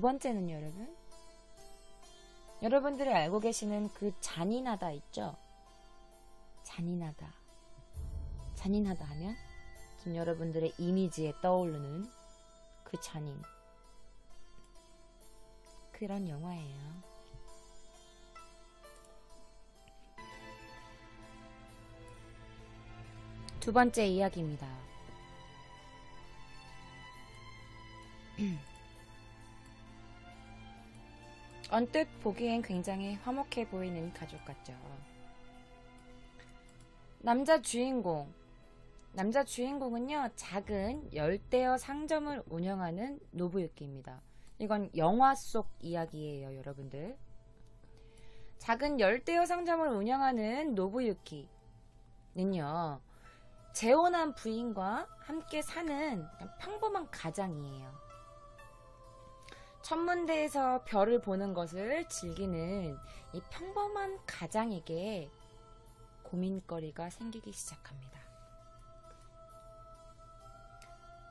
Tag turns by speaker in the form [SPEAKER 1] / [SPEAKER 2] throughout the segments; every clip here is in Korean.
[SPEAKER 1] 두 번째는요, 여러분. 여러분들이 알고 계시는 그 잔인하다 있죠? 잔인하다. 잔인하다 하면 지금 여러분들의 이미지에 떠오르는 그 잔인. 그런 영화예요. 두 번째 이야기입니다. 언뜻 보기엔 굉장히 화목해 보이는 가족 같죠. 남자 주인공은요, 작은 열대어 상점을 운영하는 노부유키입니다. 이건 영화 속 이야기예요, 여러분들. 작은 열대어 상점을 운영하는 노부유키는요, 재혼한 부인과 함께 사는 평범한 가장이에요. 천문대에서 별을 보는 것을 즐기는 이 평범한 가장에게 고민거리가 생기기 시작합니다.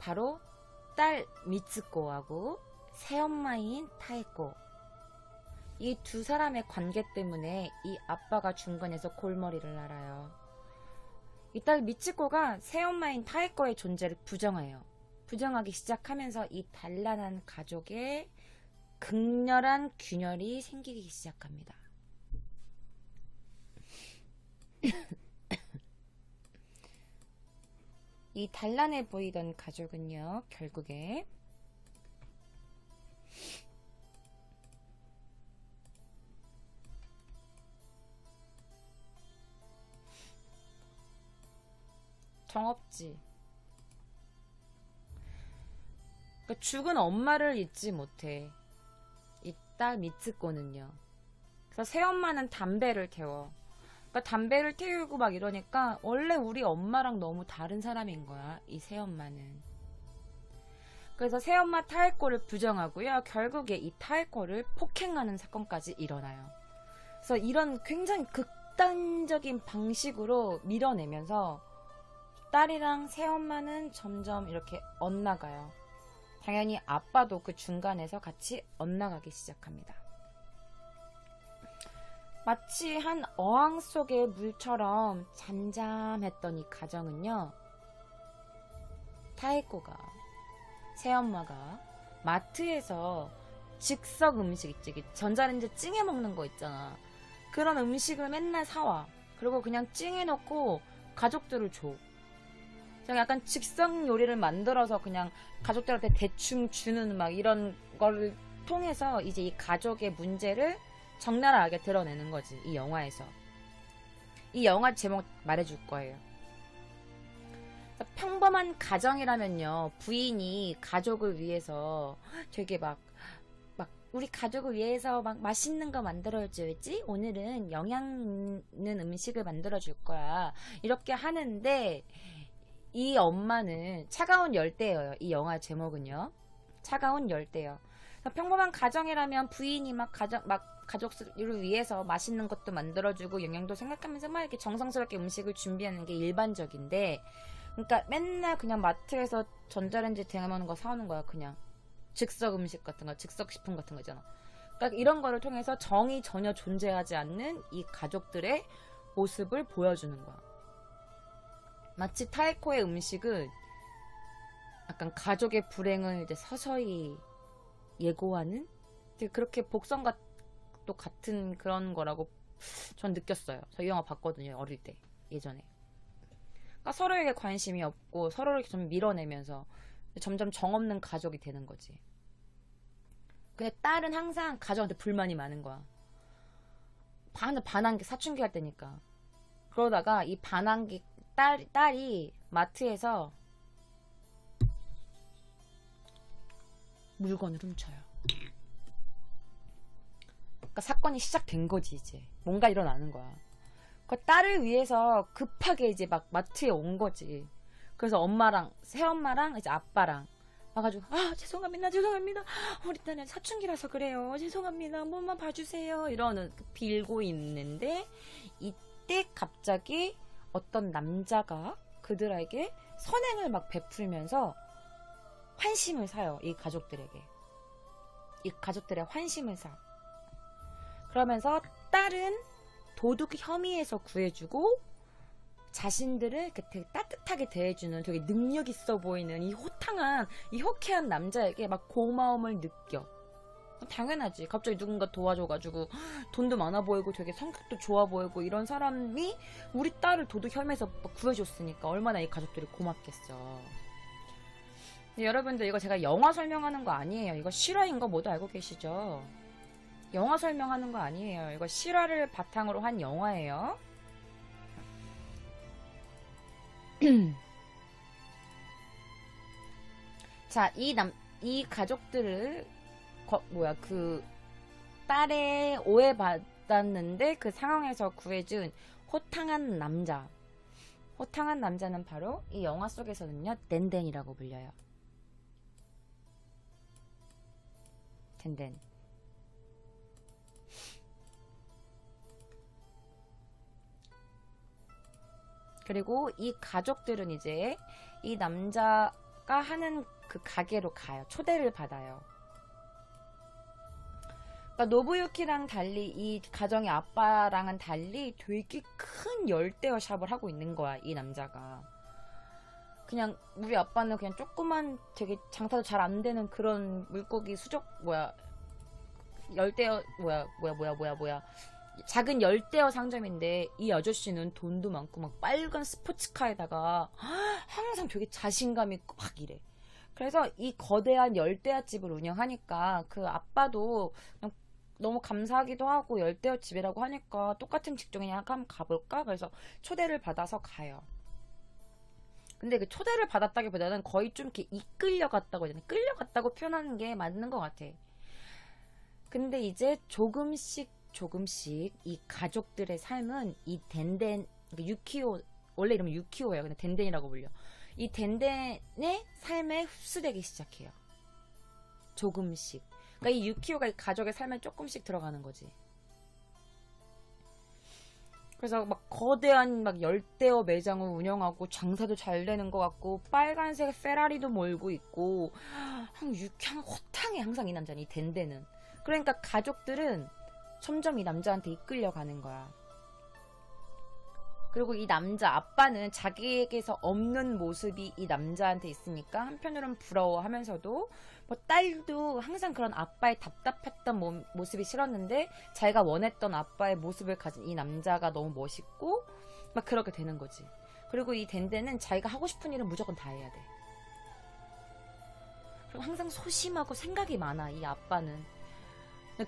[SPEAKER 1] 바로 딸 미츠코하고 새엄마인 타에코. 이 두 사람의 관계 때문에 이 아빠가 중간에서 골머리를 앓아요. 이 딸 미츠코가 새엄마인 타에코의 존재를 부정하기 시작하면서 이 단란한 가족에 극렬한 균열이 생기기 시작합니다. 이 단란해 보이던 가족은요, 결국에 정없지. 그러니까 죽은 엄마를 잊지 못해. 이 딸 미츠코는요. 그래서 새엄마는 담배를 태워. 그러니까 담배를 태우고 막 이러니까 원래 우리 엄마랑 너무 다른 사람인 거야, 이 새엄마는. 그래서 새엄마 타에코를 부정하고요. 결국에 이 타에코를 폭행하는 사건까지 일어나요. 그래서 이런 굉장히 극단적인 방식으로 밀어내면서 딸이랑 새엄마는 점점 이렇게 엇나가요. 당연히 아빠도 그 중간에서 같이 엇나가기 시작합니다. 마치 한 어항 속의 물처럼 잠잠했던 이 가정은요, 타에코가, 새엄마가 마트에서 즉석 음식 있지, 전자레인지 찡해 먹는 거 있잖아. 그런 음식을 맨날 사와. 그리고 그냥 찡해 놓고 가족들을 줘. 약간 즉석 요리를 만들어서 그냥 가족들한테 대충 주는 막 이런 거를 통해서 이제 이 가족의 문제를 적나라하게 드러내는 거지, 이 영화에서. 이 영화 제목 말해줄 거예요. 평범한 가정이라면요, 부인이 가족을 위해서 되게 막 우리 가족을 위해서 막 맛있는 거 만들어줘야지, 오늘은 영양 있는 음식을 만들어줄 거야, 이렇게 하는데, 이 엄마는 차가운 열대어예요. 이 영화 제목은요, 차가운 열대어. 평범한 가정이라면 부인이 막 가족을 위해서 맛있는 것도 만들어주고 영양도 생각하면서 막 이렇게 정성스럽게 음식을 준비하는 게 일반적인데, 그러니까 맨날 그냥 마트에서 전자레인지 데워먹는 거 사오는 거야. 그냥 즉석 음식 같은 거, 즉석 식품 같은 거 있잖아. 그러니까 이런 거를 통해서 정이 전혀 존재하지 않는 이 가족들의 모습을 보여주는 거야. 마치 타에코의 음식은 약간 가족의 불행을 이제 서서히 예고하는, 되게 그렇게 복선과도 같은 그런 거라고 전 느꼈어요. 저 이 영화 봤거든요, 어릴 때, 예전에. 그러니까 서로에게 관심이 없고 서로를 좀 밀어내면서 점점 정없는 가족이 되는 거지. 근데 딸은 항상 가족한테 불만이 많은 거야. 반항기, 사춘기 할 때니까. 그러다가 이 반항기 딸이 마트에서 물건을 훔쳐요. 그러니까 사건이 시작된 거지, 이제. 뭔가 일어나는 거야. 그 딸을 위해서 급하게 이제 막 마트에 온 거지. 그래서 엄마랑, 새엄마랑 이제 아빠랑 와가지고, 죄송합니다. 우리 딸은 사춘기라서 그래요. 죄송합니다. 한 번만 봐주세요. 이러는, 빌고 있는데, 이때 갑자기 어떤 남자가 그들에게 선행을 막 베풀면서 환심을 사요, 이 가족들에게. 이 가족들의 환심을 사. 그러면서 딸은 도둑 혐의에서 구해주고 자신들을 이렇게 되게 따뜻하게 대해주는 되게 능력 있어 보이는 이 호탕한, 이 호쾌한 남자에게 막 고마움을 느껴. 당연하지. 갑자기 누군가 도와줘가지고 돈도 많아 보이고 되게 성격도 좋아 보이고 이런 사람이 우리 딸을 도둑 혐의에서 구해줬으니까 얼마나 이 가족들이 고맙겠어. 여러분들 이거 제가 영화 설명하는 거 아니에요. 이거 실화인 거 모두 알고 계시죠? 영화 설명하는 거 아니에요. 이거 실화를 바탕으로 한 영화예요. 자, 이 가족들을 그 딸의 오해받았는데 그 상황에서 구해준 호탕한 남자. 호탕한 남자는 바로 이 영화 속에서는요, 덴덴이라고 불려요. 덴덴. 그리고 이 가족들은 이제 이 남자가 하는 그 가게로 가요. 초대를 받아요. 그러니까 노부유키랑 달리 이 가정의 아빠랑은 달리 되게 큰 열대어 샵을 하고 있는 거야, 이 남자가. 그냥 우리 아빠는 그냥 조그만 되게 장사도 잘 안 되는 그런 물고기 열대어 작은 열대어 상점인데 이 아저씨는 돈도 많고 막 빨간 스포츠카에다가 항상 되게 자신감 있고 막 이래. 그래서 이 거대한 열대어 집을 운영하니까 그 아빠도 그냥 너무 감사하기도 하고 열대어 집이라고 하니까 똑같은 직종이냐 한번 가볼까? 그래서 초대를 받아서 가요. 근데 그 초대를 받았다기보다는 거의 좀 이렇게 이끌려갔다고 해야 되나? 끌려갔다고 표현하는 게 맞는 것 같아. 근데 이제 조금씩 이 가족들의 삶은 이 덴덴, 유키오, 원래 이름은 유키오예요. 근데 덴덴이라고 불려. 이 덴덴의 삶에 흡수되기 시작해요. 조금씩. 그러니까 이 유키오가 이 가족의 삶에 조금씩 들어가는 거지. 그래서 막 거대한 막 열대어 매장을 운영하고 장사도 잘 되는 것 같고 빨간색 페라리도 몰고 있고 유쾌한 호탕해 항상 이 남자는, 이 덴덴은. 그러니까 가족들은 점점 이 남자한테 이끌려가는 거야. 그리고 이 남자 아빠는 자기에게서 없는 모습이 이 남자한테 있으니까 한편으로는 부러워하면서도 뭐 딸도 항상 그런 아빠의 답답했던 모습이 싫었는데 자기가 원했던 아빠의 모습을 가진 이 남자가 너무 멋있고 막 그렇게 되는 거지. 그리고 이 덴덴은 자기가 하고 싶은 일은 무조건 다 해야 돼. 그리고 항상 소심하고 생각이 많아, 이 아빠는.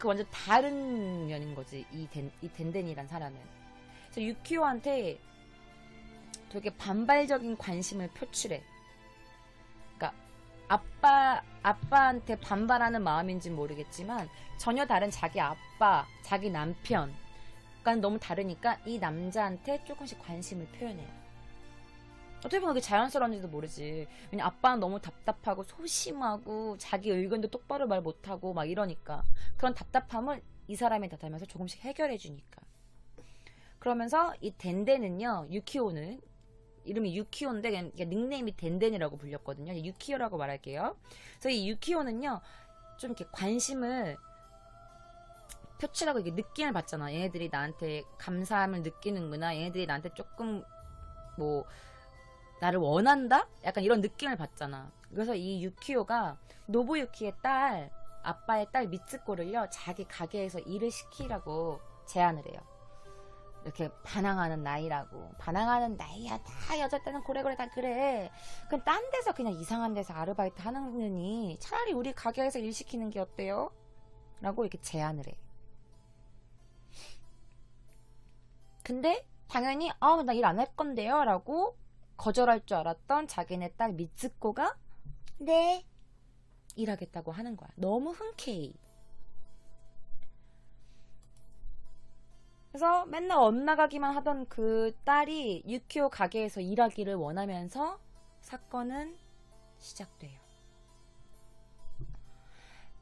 [SPEAKER 1] 그 완전 다른 면인 거지, 이 덴덴이란 사람은. 그래서 유키오한테 되게 반발적인 관심을 표출해. 그러니까 아빠한테 반발하는 마음인지 모르겠지만 전혀 다른 자기 아빠, 자기 남편, 그러니까 너무 다르니까 이 남자한테 조금씩 관심을 표현해요. 어떻게 보면 그게 자연스러운지도 모르지. 왜냐면 아빠는 너무 답답하고 소심하고 자기 의견도 똑바로 말 못하고 막 이러니까 그런 답답함을 이 사람이 나타나면서 조금씩 해결해 주니까. 그러면서 이 덴덴은요, 유키오는 이름이 유키오인데 그냥 닉네임이 덴덴이라고 불렸거든요. 유키오라고 말할게요. 그래서 이 유키오는요 좀 이렇게 관심을 표출하고 이게 느낌을 받잖아. 얘네들이 나한테 감사함을 느끼는구나. 얘네들이 나한테 조금 뭐 나를 원한다? 약간 이런 느낌을 받잖아. 그래서 이 유키오가 노부유키의 딸, 아빠의 딸 미츠코를요 자기 가게에서 일을 시키라고 제안을 해요. 이렇게 반항하는 나이라고. 반항하는 나이야. 다 여자 때는 고래고래 다 그래. 그럼 딴 데서 그냥 이상한 데서 아르바이트 하느니 차라리 우리 가게에서 일 시키는 게 어때요? 라고 이렇게 제안을 해. 근데 당연히 나 일 안 할 건데요 라고 거절할 줄 알았던 자기네 딸 미츠코가 네 일하겠다고 하는 거야. 너무 흔쾌히. 그래서 맨날 엇나가기만 하던 그 딸이 유키오 가게에서 일하기를 원하면서 사건은 시작돼요.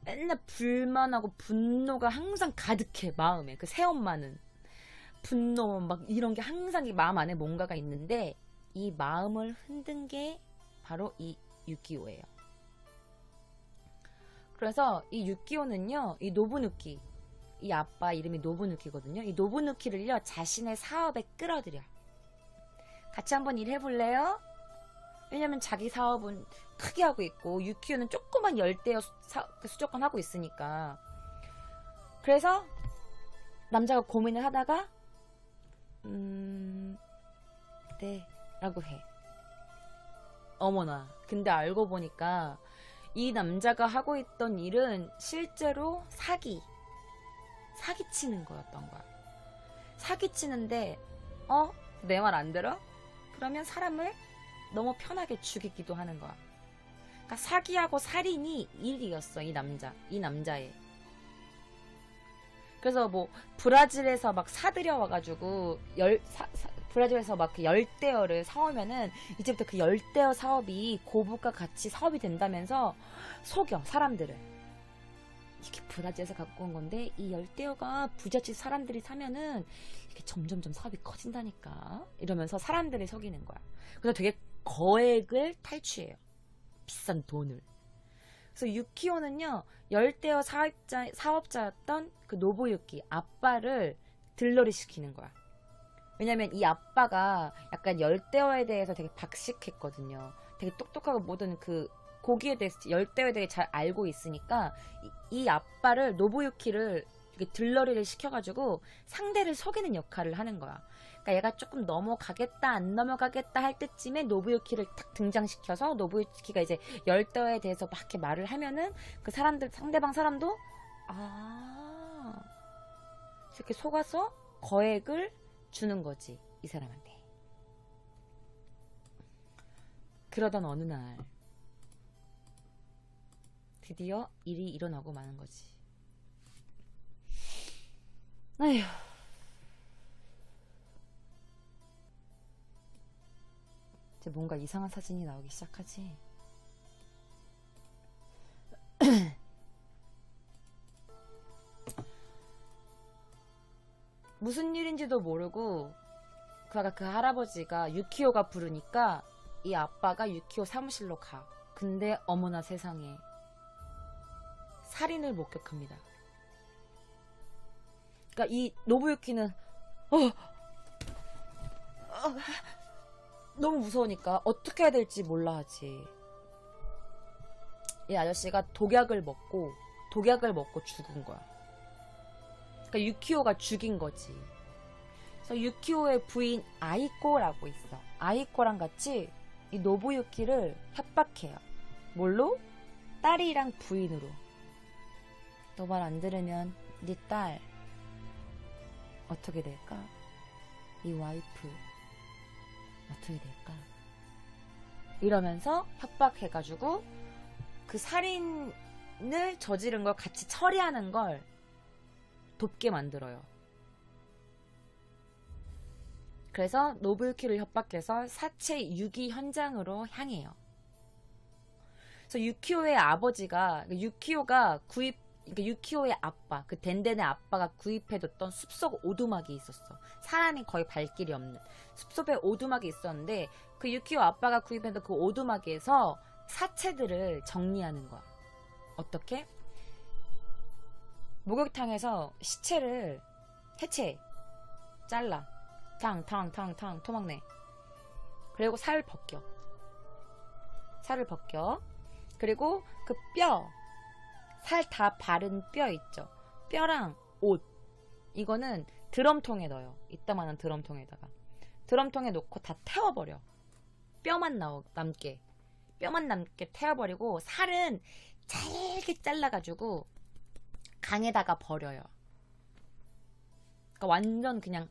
[SPEAKER 1] 맨날 불만하고 분노가 항상 가득해, 마음에. 그 새엄마는 분노 막 이런 게 항상 이 마음 안에 뭔가가 있는데 이 마음을 흔든 게 바로 이 유키오예요. 그래서 이 유키오는요, 이 노부누키, 이 아빠 이름이 노부누키거든요. 이 노부누키를요, 자신의 사업에 끌어들여. 같이 한번 일해볼래요? 왜냐면 자기 사업은 크게 하고 있고, 유키오는 조그만 열대어 수족관 하고 있으니까. 그래서 남자가 고민을 하다가, 네, 라고 해. 어머나. 근데 알고 보니까 이 남자가 하고 있던 일은 실제로 사기치는 거였던 거야. 사기치는데, 내 말 안 들어? 그러면 사람을 너무 편하게 죽이기도 하는 거야. 그러니까 사기하고 살인이 일이었어, 이 남자의. 그래서 뭐 브라질에서 막 사들여 와가지고 브라질에서 막 그 열대어를 사오면은 이제부터 그 열대어 사업이 고부가 같이 사업이 된다면서 속여 사람들을. 이게 브라질에서 갖고 온 건데 이 열대어가 부잣집 사람들이 사면은 이게 점점점 사업이 커진다니까 이러면서 사람들을 속이는 거야. 그래서 되게 거액을 탈취해요. 비싼 돈을. 그래서 유키오는요, 열대어 사업자였던 그 노부유키 아빠를 들러리 시키는 거야. 왜냐면 이 아빠가 약간 열대어에 대해서 되게 박식했거든요. 되게 똑똑하고 모든 그 고기에 대해서 열대어에 대해 잘 알고 있으니까 이 아빠를 노부유키를 이렇게 들러리를 시켜가지고 상대를 속이는 역할을 하는 거야. 그러니까 얘가 조금 넘어가겠다 안 넘어가겠다 할 때쯤에 노부유키를 딱 등장시켜서 노부유키가 이제 열대어에 대해서 막 이렇게 말을 하면은 그 상대방 사람도 이렇게 속아서 거액을 주는 거지 이 사람한테. 그러던 어느 날 드디어 일이 일어나고 마는 거지. 아휴. 이제 뭔가 이상한 사진이 나오기 시작하지. 무슨 일인지도 모르고 그 할아버지가 유키오가 부르니까 이 아빠가 유키오 사무실로 가. 근데 어머나 세상에 살인을 목격합니다. 그러니까 이 노부유키는 너무 무서우니까 어떻게 해야 될지 몰라 하지. 이 아저씨가 독약을 먹고 죽은 거야. 그러니까 유키오가 죽인 거지. 그래서 유키오의 부인 아이코라고 있어. 아이코랑 같이 이 노부유키를 협박해요. 뭘로? 딸이랑 부인으로. 너 말 안 들으면 네 딸 어떻게 될까? 이 와이프 어떻게 될까? 이러면서 협박해가지고 그 살인을 저지른 걸 같이 처리하는 걸 돕게 만들어요. 그래서 노부유키를 협박해서 사체 유기 현장으로 향해요. 그래서 유키오의 아버지가 유키오의 아빠, 그 덴덴의 아빠가 구입해뒀던 숲속 오두막이 있었어. 사람이 거의 발길이 없는 숲속에 오두막이 있었는데 그 유키오 아빠가 구입해둔 그 오두막에서 사체들을 정리하는 거야. 어떻게? 목욕탕에서 시체를 해체해. 잘라. 탕 토막내. 그리고 살을 벗겨. 그리고 그 살 다 바른 뼈 있죠. 뼈랑 옷. 이거는 드럼통에 넣어요. 이따만한 드럼통에다가. 드럼통에 놓고 다 태워버려. 뼈만 남게 태워버리고 살은 잘게 잘라가지고 강에다가 버려요. 그러니까 완전 그냥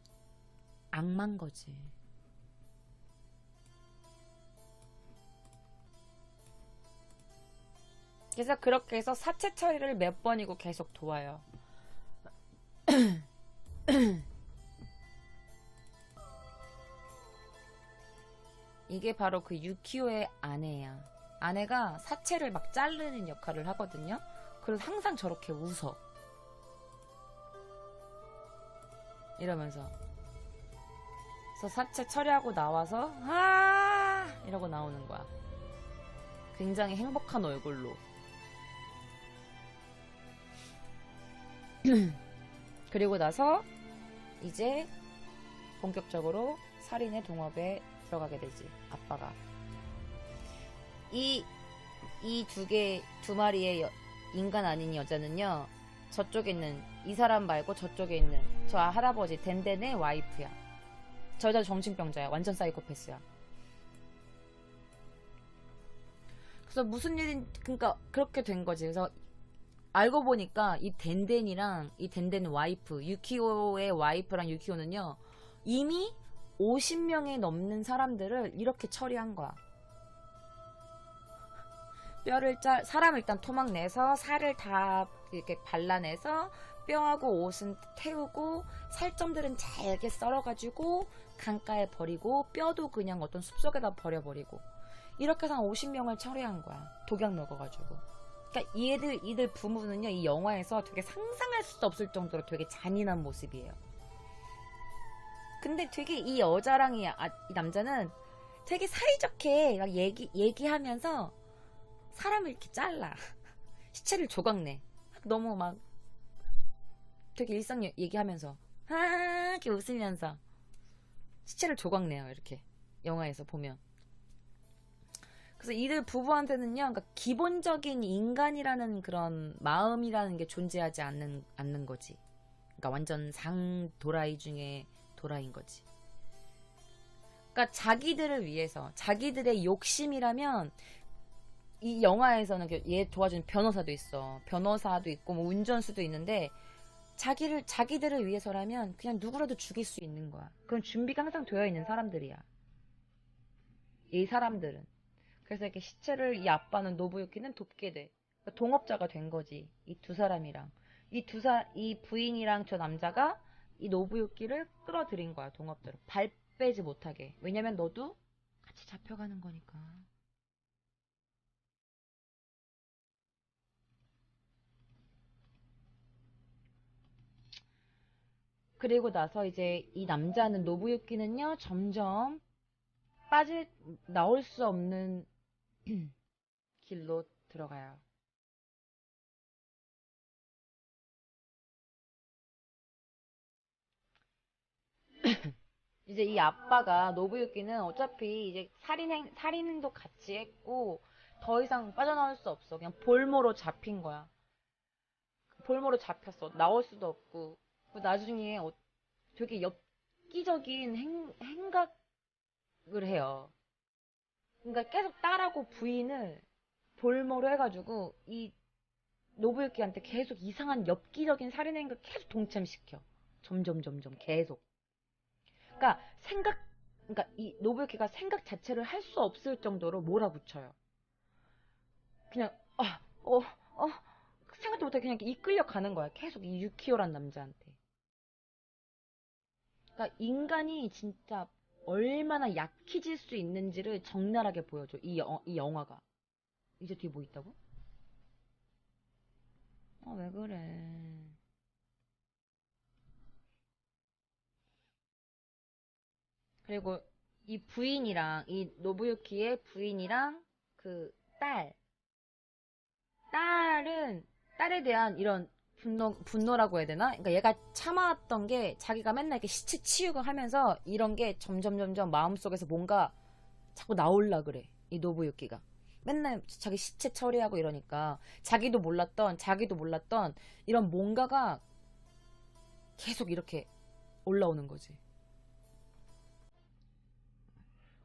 [SPEAKER 1] 악마인 거지. 그래서 그렇게 해서 사체 처리를 몇 번이고 계속 도와요. 이게 바로 그 유키오의 아내야. 아내가 사체를 막 자르는 역할을 하거든요. 그래서 항상 저렇게 웃어. 이러면서. 그래서 사체 처리하고 나와서 이러고 나오는 거야. 굉장히 행복한 얼굴로. 그리고 나서 이제 본격적으로 살인의 동업에 들어가게 되지, 아빠가. 이 두 마리의 인간 아닌 여자는요, 저쪽에 있는, 이 사람 말고 저쪽에 있는 저 할아버지 덴덴의 와이프야. 저 여자 정신병자야. 완전 사이코패스야. 그래서 무슨 일인, 그러니까 그렇게 된 거지. 그래서 알고 보니까 이 덴덴이랑 이 덴덴 와이프, 유키오의 와이프랑 유키오는요, 이미 50명이 넘는 사람들을 이렇게 처리한 거야. 사람을 일단 토막 내서 살을 다 이렇게 발라내서 뼈하고 옷은 태우고 살점들은 잘게 썰어가지고 강가에 버리고 뼈도 그냥 어떤 숲속에다 버려버리고 이렇게 해서 한 50명을 처리한 거야. 독약 먹어가지고. 그러니까 이들 부부는요, 이 영화에서 되게 상상할 수도 없을 정도로 되게 잔인한 모습이에요. 근데 되게 이 여자랑 이 남자는 되게 사이좋게 막 얘기하면서 사람을 이렇게 잘라. 시체를 조각내. 너무 막 되게 일상 얘기하면서 이렇게 웃으면서 시체를 조각내요. 이렇게 영화에서 보면. 그래서 이들 부부한테는요, 그러니까 기본적인 인간이라는 그런 마음이라는 게 존재하지 않는 거지. 그러니까 완전 도라이 중에 도라이인 거지. 그러니까 자기들을 위해서, 자기들의 욕심이라면, 이 영화에서는 얘 도와주는 변호사도 있어. 변호사도 있고, 뭐 운전수도 있는데, 자기들을 위해서라면 그냥 누구라도 죽일 수 있는 거야. 그건 준비가 항상 되어 있는 사람들이야. 이 사람들은. 그래서 이렇게 시체를 이 아빠는 노부유키는 돕게 돼. 그러니까 동업자가 된 거지. 이 두 사람이랑. 이 부인이랑 저 남자가 이 노부유키를 끌어들인 거야, 동업자로. 발 빼지 못하게. 왜냐면 너도 같이 잡혀가는 거니까. 그리고 나서 이제 이 남자는, 노부유키는요, 점점 나올 수 없는 길로 들어가요. 이제 이 아빠가, 노부유키는 어차피 이제 살인행도 같이 했고 더 이상 빠져나올 수 없어. 그냥 볼모로 잡힌 거야. 볼모로 잡혔어. 나올 수도 없고. 나중에 되게 엽기적인 행각을 해요. 그러니까 계속 딸하고 부인을 볼모로 해가지고 이 노부유키한테 계속 이상한 엽기적인 살인 행각 계속 동참시켜. 점점 계속. 그러니까 그러니까 이 노부유키가 생각 자체를 할 수 없을 정도로 몰아붙여요. 그냥 어, 어, 생각도 못하게 그냥 이끌려 가는 거야. 계속 이 유키오란 남자한테. 그러니까 인간이 진짜 얼마나 약해질 수 있는지를 적나라하게 보여줘. 이 영화가. 이제 뒤에 뭐 있다고? 왜 그래? 그리고 이 노부유키의 부인이랑 그 딸에 대한 이런 분노라고 해야 되나? 그러니까 얘가 참아왔던 게, 자기가 맨날 이렇게 시체 치우고 하면서 이런 게 점점 마음속에서 뭔가 자꾸 나올라 그래. 이 노부유키가. 맨날 자기 시체 처리하고 이러니까 자기도 몰랐던 이런 뭔가가 계속 이렇게 올라오는 거지.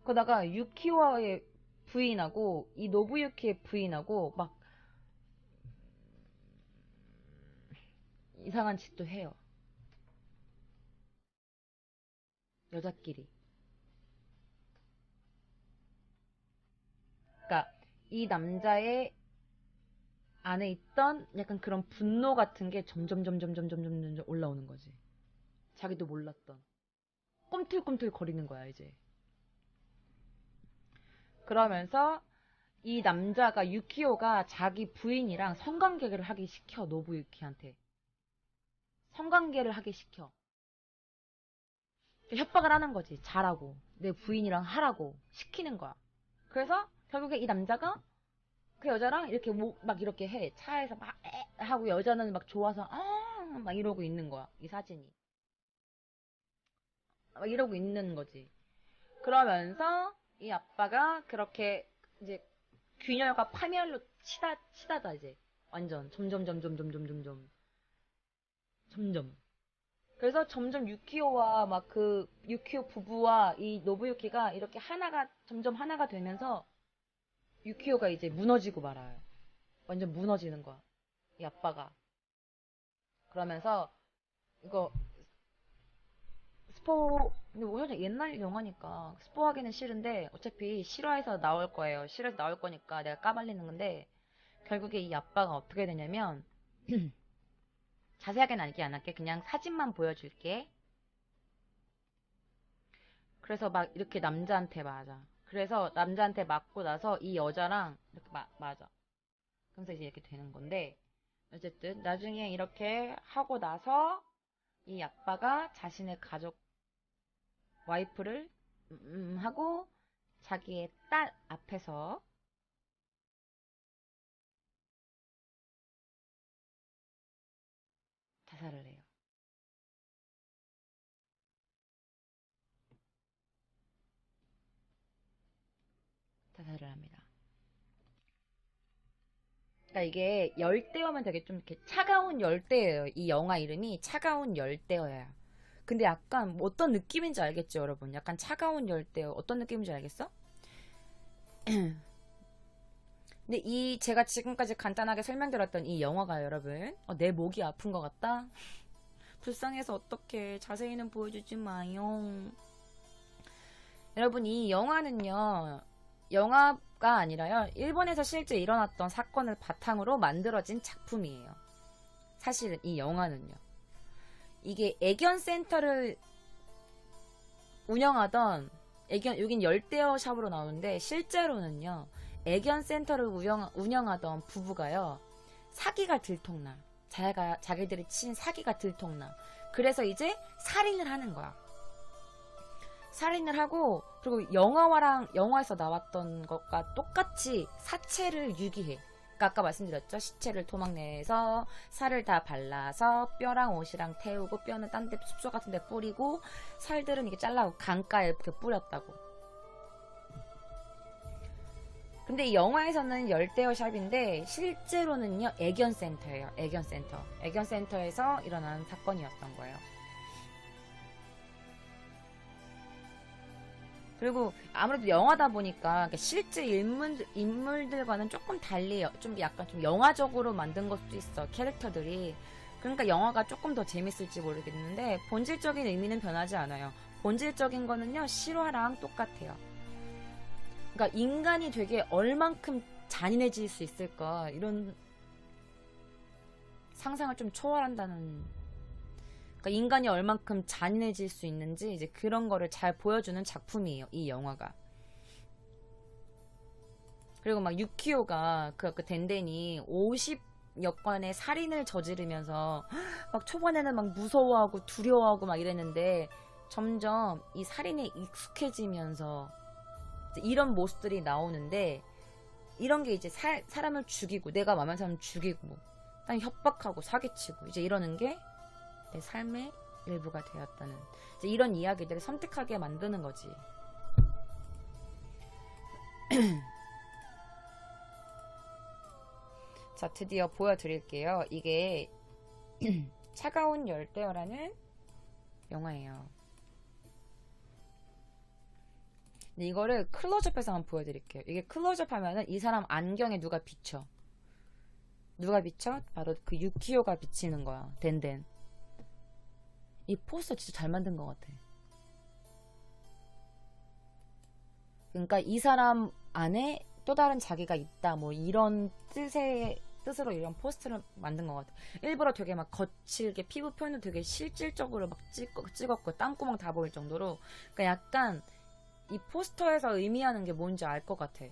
[SPEAKER 1] 그러다가 유키와의 부인하고 이 노부유키의 부인하고 막 이상한 짓도 해요. 여자끼리. 그러니까 이 남자의 안에 있던 약간 그런 분노 같은 게 점점 올라오는 거지. 자기도 몰랐던. 꿈틀꿈틀 거리는 거야, 이제. 그러면서 이 남자가, 유키오가 자기 부인이랑 성관계를 하기 시켜, 노부유키한테. 성관계를 하기 시켜. 협박을 하는 거지. 잘하고. 내 부인이랑 하라고. 시키는 거야. 그래서 결국에 이 남자가 그 여자랑 이렇게 막 이렇게 해. 차에서 막 하고, 여자는 막 좋아서 막 이러고 있는 거야. 이 사진이. 막 이러고 있는 거지. 그러면서 이 아빠가 그렇게 이제 균열과 파멸로 치다다 이제. 완전 점점. 그래서 점점 유키오와 막 그 유키오 부부와 이 노부유키가 이렇게 점점 하나가 되면서 유키오가 이제 무너지고 말아요. 완전 무너지는 거야. 이 아빠가. 그러면서 이거 근데 오히려 옛날 영화니까 스포하기는 싫은데 어차피 실화에서 나올 거예요. 실화에서 나올 거니까 내가 까발리는 건데 결국에 이 아빠가 어떻게 되냐면 자세하게는 얘기 안 할게. 그냥 사진만 보여줄게. 그래서 막 이렇게 남자한테 맞아. 그래서 남자한테 맞고 나서 이 여자랑 이렇게 맞아. 그래서 이제 이렇게 되는 건데 어쨌든 나중에 이렇게 하고 나서 이 아빠가 자신의 가족 와이프를 하고 자기의 딸 앞에서 자살을 해요. 자살을 합니다. 그러니까 이게 열대어면 되게 좀 이렇게 차가운 열대예요. 이 영화 이름이 차가운 열대어야. 근데 약간 뭐 어떤 느낌인지 알겠죠, 여러분? 약간 차가운 열대어 어떤 느낌인지 알겠어? 근데 이 제가 지금까지 간단하게 설명드렸던 이 영화가 여러분 내 목이 아픈 것 같다? 불쌍해서 어떡해. 자세히는 보여주지 마요. 여러분 이 영화는요. 영화가 아니라요. 일본에서 실제 일어났던 사건을 바탕으로 만들어진 작품이에요. 사실은 이 영화는요. 이게 애견센터를 운영하던 여긴 열대어 샵으로 나오는데 실제로는요. 애견센터를 운영하던 부부가요. 사기가 들통나. 자기들이 친 사기가 들통나. 그래서 이제 살인을 하는 거야. 살인을 하고 그리고 영화에서 나왔던 것과 똑같이 사체를 유기해. 그러니까 아까 말씀드렸죠. 시체를 토막내서 살을 다 발라서 뼈랑 옷이랑 태우고 뼈는 딴 데 숲속 같은 데 뿌리고 살들은 이렇게 잘라고 강가에 이렇게 뿌렸다고. 근데 이 영화에서는 열대어 샵인데 실제로는요 애견센터예요. 애견센터에서 일어난 사건이었던 거예요. 그리고 아무래도 영화다 보니까 실제 인물들과는 조금 달리 좀 약간 좀 영화적으로 만든 것도 있어. 캐릭터들이. 그러니까 영화가 조금 더 재밌을지 모르겠는데 본질적인 의미는 변하지 않아요. 본질적인 거는요 실화랑 똑같아요. 그러니까 인간이 되게 얼만큼 잔인해질 수 있을까 이런 상상을 좀 초월한다는. 그러니까 인간이 얼만큼 잔인해질 수 있는지 이제 그런 거를 잘 보여주는 작품이에요. 이 영화가. 그리고 막 유키오가 그 덴덴이 50여 건의 살인을 저지르면서 막 초반에는 막 무서워하고 두려워하고 막 이랬는데 점점 이 살인에 익숙해지면서 이런 모습들이 나오는데 이런 게 이제 사람을 죽이고 내가 마음에 사람 죽이고 딱 협박하고 사기치고 이제 이러는 게 내 삶의 일부가 되었다는 이제 이런 이야기들을 섬뜩하게 만드는 거지. 자, 드디어 보여드릴게요. 이게 차가운 열대어라는 영화예요. 근데 이거를 클로즈업해서 한번 보여드릴게요. 이게 클로즈업 하면은 이 사람 안경에 누가 비쳐. 누가 비쳐? 바로 그 유키오가 비치는 거야. 덴덴. 이 포스터 진짜 잘 만든 것 같아. 그러니까 이 사람 안에 또 다른 자기가 있다. 뭐 이런 뜻으로 이런 포스터를 만든 것 같아. 일부러 되게 막 거칠게 피부 표현도 되게 실질적으로 막 찍었고 땅구멍 다 보일 정도로. 그러니까 약간 이 포스터에서 의미하는 게 뭔지 알 것 같아.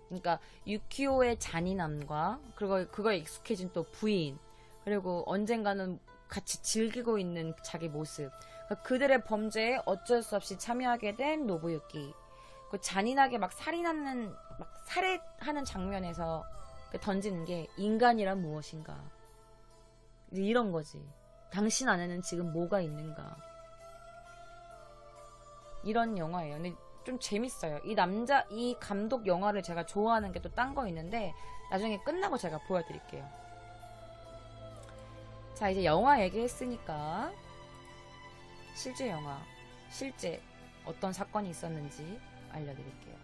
[SPEAKER 1] 그러니까 유키오의 잔인함과 그리고 그거에 익숙해진 또 부인 그리고 언젠가는 같이 즐기고 있는 자기 모습 그러니까 그들의 범죄에 어쩔 수 없이 참여하게 된 노부유키 그 잔인하게 막 살인하는, 막 살해하는 장면에서 그 던지는 게 인간이란 무엇인가. 이런 거지. 당신 안에는 지금 뭐가 있는가. 이런 영화예요. 근데 좀 재밌어요. 이 감독 영화를 제가 좋아하는 게 또 딴 거 있는데, 나중에 끝나고 제가 보여드릴게요. 자, 이제 영화 얘기했으니까, 실제 영화, 실제 어떤 사건이 있었는지 알려드릴게요.